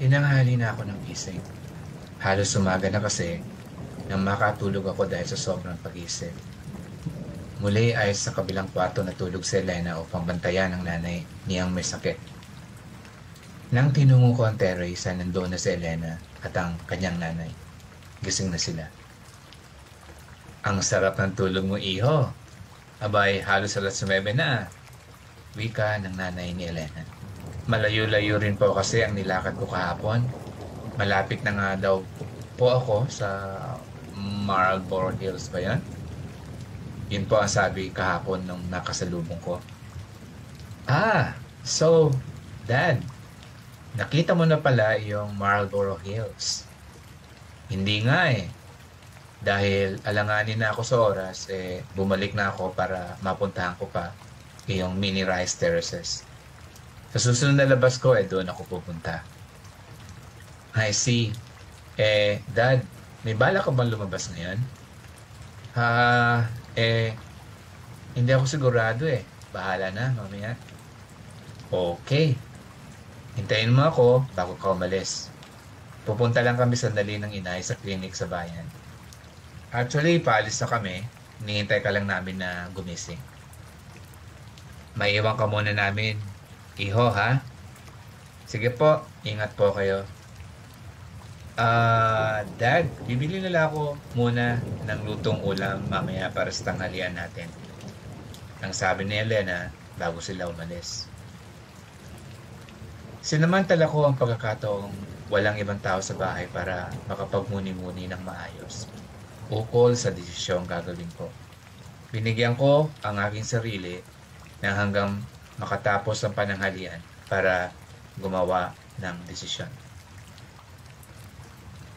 Tinanghali na ako ng gising. Halos umaga na kasi nang makatulog ako dahil sa sobrang pag-isip. Muli ay sa kabilang kwarto natulog si Elena upang bantayan ang nanay niyang may sakit. Nang tinungo ko ang terrace ay nandoon na si Elena at ang kanyang nanay. Gising na sila. Ang sarap ng tulog mo, iho. Abay, halos alas 9 na. Wika ng nanay ni Elena. Malayo-layo rin po kasi ang nilakad ko kahapon. Malapit na nga daw po ako sa Marlborough Hills ba yan? Yun po ang sabi kahapon nung nakasalubong ko. So, Dad, nakita mo na pala yung Marlborough Hills. Hindi nga eh. Dahil alanganin na ako sa oras, bumalik na ako para mapuntahan ko pa yung mini rice terraces. Sa susunod na labas ko, doon ako pupunta. I see. Dad, may bala ka bang lumabas ngayon? Hindi ako sigurado eh. Bahala na, mamaya. Okay. Hintayin mo ako bago ka umalis. Pupunta lang kami sandali ng inay sa clinic sa bayan. Actually, paalis na kami. Hinihintay ka lang namin na gumising. Maiiwan ka muna namin. Iho, ha? Sige po, ingat po kayo. Dad, bibili nila ako muna ng lutong ulam mamaya para sa tanghalian natin. Ang sabi ni Elena bago sila umalis. Sinamantala ko ang pagkakataong walang ibang tao sa bahay para makapagmuni-muni ng maayos. Ukol sa desisyong gagawin ko. Binigyan ko ang aking sarili na hanggang makatapos ang pananghalian para gumawa ng desisyon.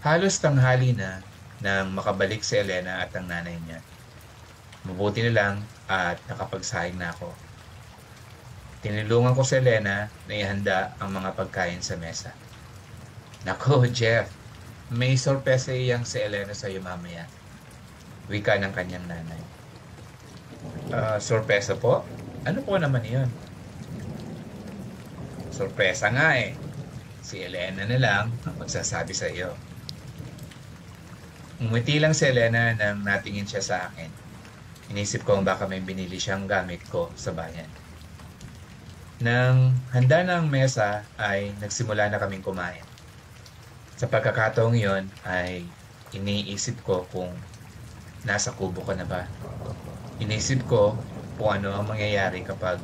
Halos tanghali na nang makabalik si Elena at ang nanay niya. Mabuti na lang at nakapagsahing na ako. Tinulungan ko si Elena na ihanda ang mga pagkain sa mesa. Nako, Jeff, may sorpresa iyang si Elena sa iyo mamaya. Wika ng kanyang nanay. Sorpresa po? Ano po naman iyon? Sorpresa nga eh. Si Elena na lang ang magsasabi sa iyo. Umiti lang si Elena nang natingin siya sa akin. Inisip ko baka may binili siyang gamit ko sa bayan. Nang handa na ang mesa ay nagsimula na kaming kumain. Sa pagkakataong iyon ay iniisip ko kung nasa kubo ka na ba. Inisip ko kung ano ang mangyayari kapag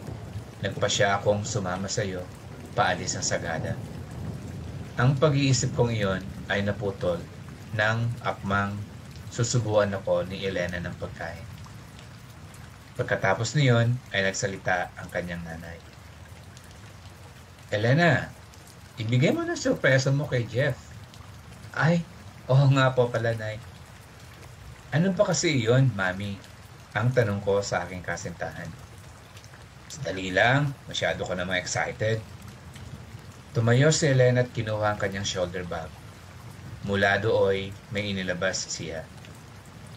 nagpasya akong sumama sa iyo paalis ang sagada. Ang pag-iisip kong iyon ay naputol nang akmang susubuan ako ni Elena ng pagkain. Pagkatapos niyon ay nagsalita ang kanyang nanay. Elena, ibigay mo na sorpresa mo kay Jeff. Ay, oo nga po pala, Nay. Ano ba kasi iyon, Mami? Ang tanong ko sa aking kasintahan. Dali lang, masyado ko namang excited. Tumayo si Elena at kinuha ang kanyang shoulder bag. Mula dooy may inilabas siya.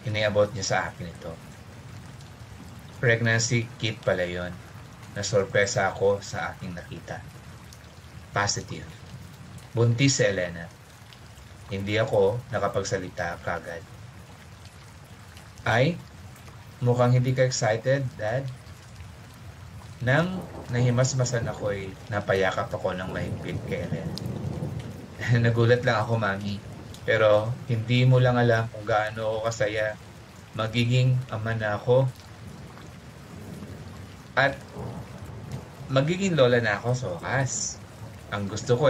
Iniabot niya sa akin ito. Pregnancy kit pala yon. Nasorpresa ako sa aking nakita. Positive. Buntis si Elena. Hindi ako nakapagsalita kagad. Ay, mukhang hindi ka excited, Dad. Nang nahimasmasan ako'y napayakap ako ng mahigpit kay Elena. Nagulat lang ako, Mami. Pero hindi mo lang alam kung gaano ako kasaya. Magiging ama na ako. At magiging lola na ako sa wakas. Ang gusto ko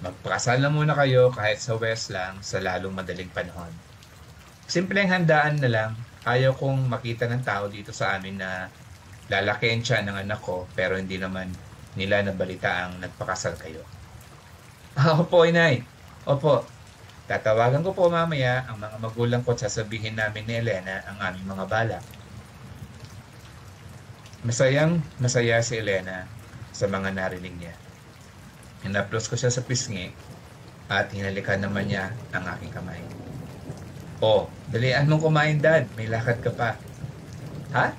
magpakasal na muna kayo kahit sa West lang sa lalong madaling panahon. Simpleng handaan na lang. Ayaw kong makita ng tao dito sa amin na lalakihin siya ng anak ko pero hindi naman nila nabalita ang nagpakasal kayo. Opo, Inay. Opo. Tatawagan ko po mamaya ang mga magulang ko at sasabihin namin ni Elena ang aming mga balak. Masaya si Elena sa mga narinig niya. Hinaplos ko siya sa pisngi at hinalikan naman niya ang aking kamay. Dalian mong kumain, Dad. May lakad ka pa. Ha?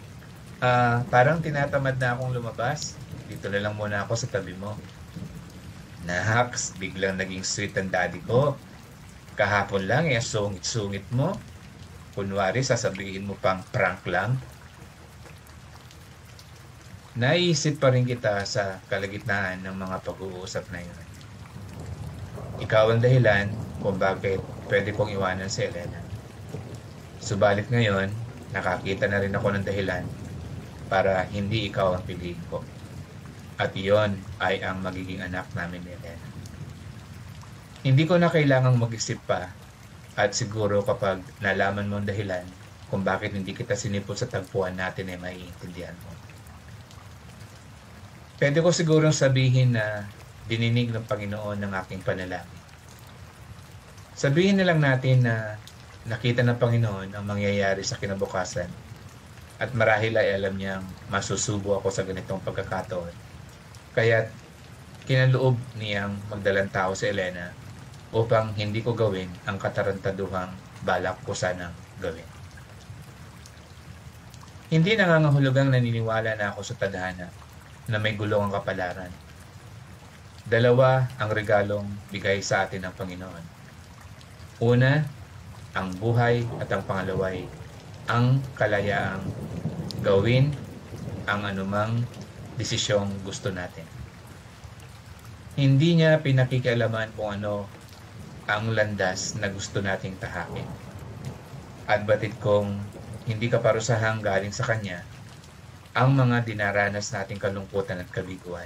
Parang tinatamad na akong lumabas. Dito na lang muna ako sa tabi mo. Naks, biglang naging sweet ang daddy ko. Kahapon lang sungit-sungit mo. Kunwari sasabihin mo pang prank lang. Naisip pa rin kita sa kalagitnaan ng mga pag-uusap na yun. Ikaw ang dahilan kung bakit pwede kong iwanan si Elena. Subalit ngayon, nakakita na rin ako ng dahilan para hindi ikaw ang piliin ko. At iyon ay ang magiging anak namin ni Elena. Hindi ko na kailangang mag-isip pa at siguro kapag nalaman mo ang dahilan kung bakit hindi kita sinipot sa tagpuan natin ay maiintindihan mo. Pwede ko sigurong sabihin na dininig ng Panginoon ng aking panalangin. Sabihin na lang natin na nakita ng Panginoon ang mangyayari sa kinabukasan at marahil ay alam niyang masusubo ako sa ganitong pagkakataon. Kaya't kinaloob niyang magdalang tao si Elena upang hindi ko gawin ang katarantaduhang balak ko sanang gawin. Hindi nangangahulugang naniniwala na ako sa tadhana na may gulong ang kapalaran. Dalawa ang regalong bigay sa atin ng Panginoon. Una, ang buhay at ang pangalaway, ang kalayaang gawin ang anumang desisyong gusto natin. Hindi niya pinakikialaman kung ano ang landas na gusto nating tahakin. At batid kong hindi kaparusahang galing sa Kanya ang mga dinaranas nating kalungkutan at kabiguan.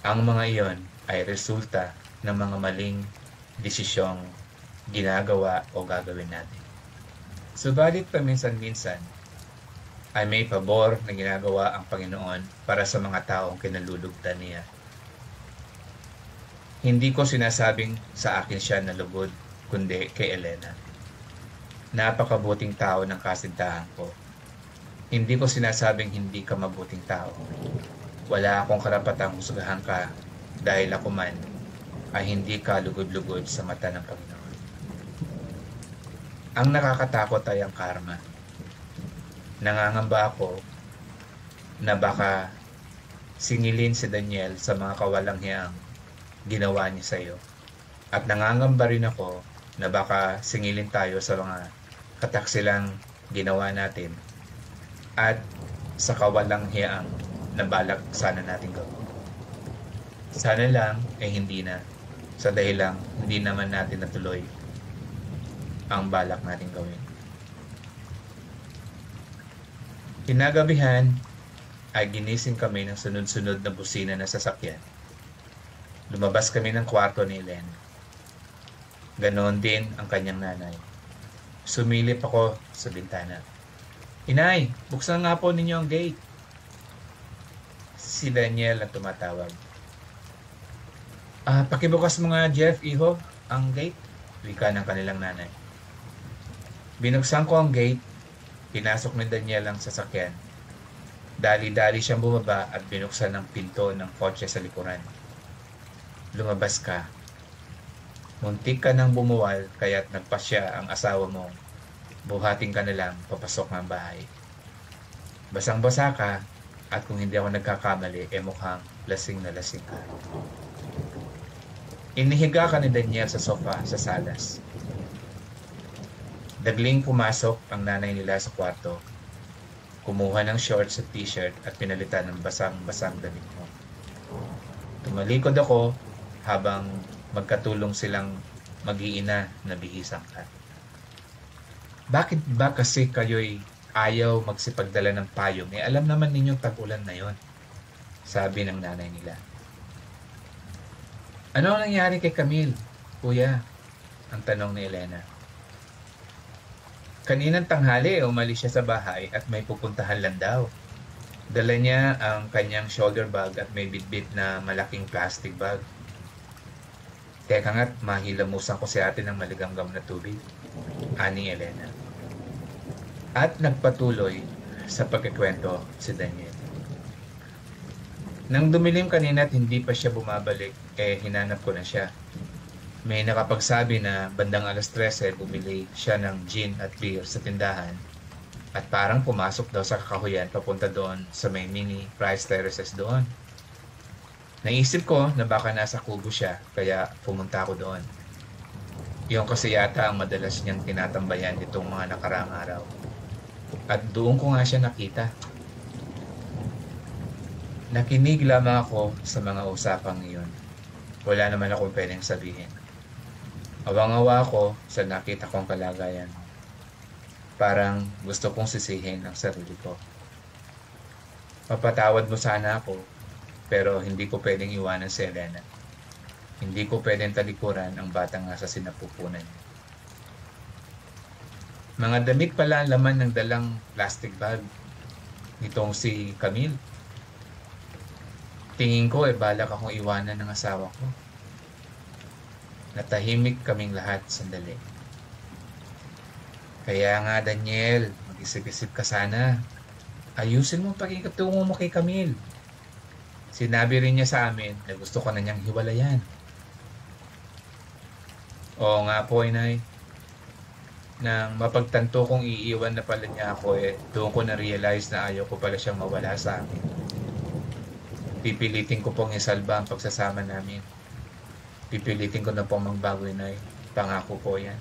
Ang mga iyon ay resulta ng mga maling desisyong ginagawa o gagawin natin. Subalit paminsan-minsan ay may pabor na ginagawa ang Panginoon para sa mga taong kinalulugdan niya. Hindi ko sinasabing sa akin siya nalugod, kundi kay Elena. Napakabuting tao ng kasintahan ko. Hindi ko sinasabing hindi ka mabuting tao. Wala akong karapatang husgahan ka dahil ako man ay hindi ka lugod-lugod sa mata ng Panginoon. Ang nakakatakot ay ang karma. Nangangamba ako na baka singilin si Daniel sa mga kawalanghiyang ginawa niya sa iyo. At nangangamba rin ako na baka singilin tayo sa mga kataksilang ginawa natin at sa kawalanghiyang na balak sana natin gawin. Sana lang hindi na sa dahilang hindi naman natin natuloy ang balak natin gawin. Kinagabihan ay ginising kami ng sunod-sunod na busina na sasakyan. Lumabas kami ng kwarto ni Elena. Ganoon din ang kanyang nanay. Sumilip ako sa bintana. Inay, buksan nga po ninyo ang gate. Si Daniel ang tumatawag. Pakibukas mo nga, Jeff, iho, ang gate. Wika ng kanilang nanay. Binuksan ko ang gate. Pinasok ni Daniel ang sasakyan. Dali-dali siyang bumaba at binuksan ang pinto ng kotse sa likuran. Lumabas ka. Muntik ka nang bumuwal kaya't nagpasya ang asawa mo. Buhatin ka na lang papasok ng bahay. Basang-basa ka at kung hindi ako nagkakamali, mukhang lasing na lasing ka. Inihiga ka ni Daniel sa sofa sa salas. Dagling pumasok ang nanay nila sa kwarto. Kumuha ng shorts at t-shirt at pinalitan ng basang-basang damit mo. Tumalikod ako habang magkatulong silang mag-iina na bihisang ka. Bakit ba kasi kayo'y ayaw magsipagdala ng payong? Alam naman ninyong tag-ulan na yon, sabi ng nanay nila. Ano ang nangyari kay Camille, kuya? Ang tanong ni Elena. Kaninang tanghali, umalis siya sa bahay at may pupuntahan lang daw. Dala niya ang kanyang shoulder bag at may bitbit na malaking plastic bag. Teka nga't mahilamusan ko si ate ng maligamgam na tubig, ani Elena. At nagpatuloy sa pagkikwento si Daniel. Nang dumilim kanina at hindi pa siya bumabalik, hinanap ko na siya. May nakapagsabi na bandang alas 13 bumili siya ng gin at beer sa tindahan at parang pumasok daw sa kakahuyan papunta doon sa may mini price terraces doon. Naisip ko na baka nasa kubo siya, kaya pumunta ako doon. Iyon kasi yata ang madalas niyang tinatambayan nitong mga nakaraang araw. At doon ko nga siya nakita. Nakinig lamang ako sa mga usapang iyon. Wala naman akong pwedeng sabihin. Awang-awa ako sa nakita kong kalagayan. Parang gusto kong sisihin ang sarili ko. Papatawad mo sana ako, pero hindi ko pwedeng iwanan si Elena. Hindi ko pwedeng talikuran ang batang nasa sinapupunan niya. Mga damit pala ang laman ng dalang plastic bag nitong si Camille. Tingin ko balak akong iwanan ng asawa ko. Natahimik kaming lahat sandali. Kaya nga Daniel, mag-isip-isip ka sana. Ayusin mo ang pagkikatungo mo kay Camille. Sinabi rin niya sa amin na gusto ko na niyang hiwalayan. Oo nga po, Inay. Nang mapagtanto kong iiwan na pala niya ako, doon ko na-realize na ayaw ko pala siyang mawala sa amin. Pipilitin ko pong isalba ang pagsasama namin. Pipilitin ko na pong magbago, Inay. Pangako po yan.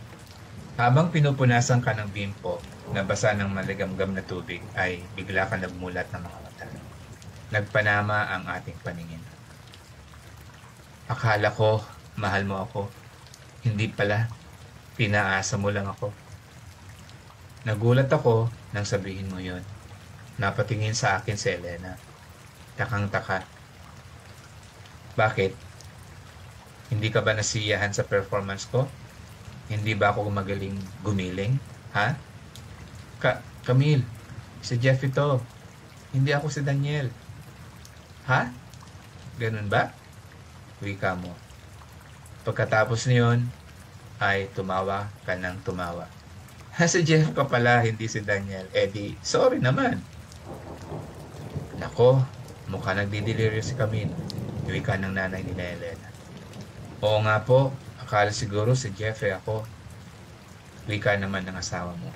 Habang pinupunasan ka ng bimpo na basa ng maligamgam na tubig, ay bigla ka nagmulat ng mga mata. Nagpanama ang ating paningin. Akala ko, mahal mo ako. Hindi pala, pinaasa mo lang ako. Nagulat ako nang sabihin mo yon. Napatingin sa akin si Elena. Takang-taka. Bakit? Hindi ka ba nasiyahan sa performance ko? Hindi ba ako magaling gumiling? Ha? Camille, si Jeff ito. Hindi ako si Daniel. Ha? Ganun ba? Wika mo. Pagkatapos niyon, ay tumawa ka ng tumawa. Ha, si Jeff ka pala, hindi si Daniel. Di, sorry naman. Nako, mukha nagdidelirio si Camille. Wika ng nanay ni Elena. Oo nga po, akala siguro si Jeff ako. Wika naman ng asawa mo.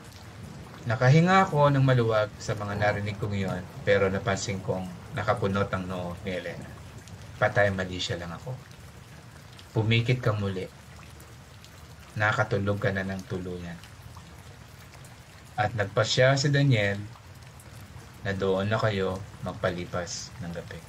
Nakahinga ako ng maluwag sa mga narinig kong iyon, pero napansin kong nakapunot ang noo ni Elena. Patay mali siya lang ako. Pumikit kang muli. Nakatulog ka na ng tuluyan. At nagpasya si Daniel na doon na kayo magpalipas ng gabi.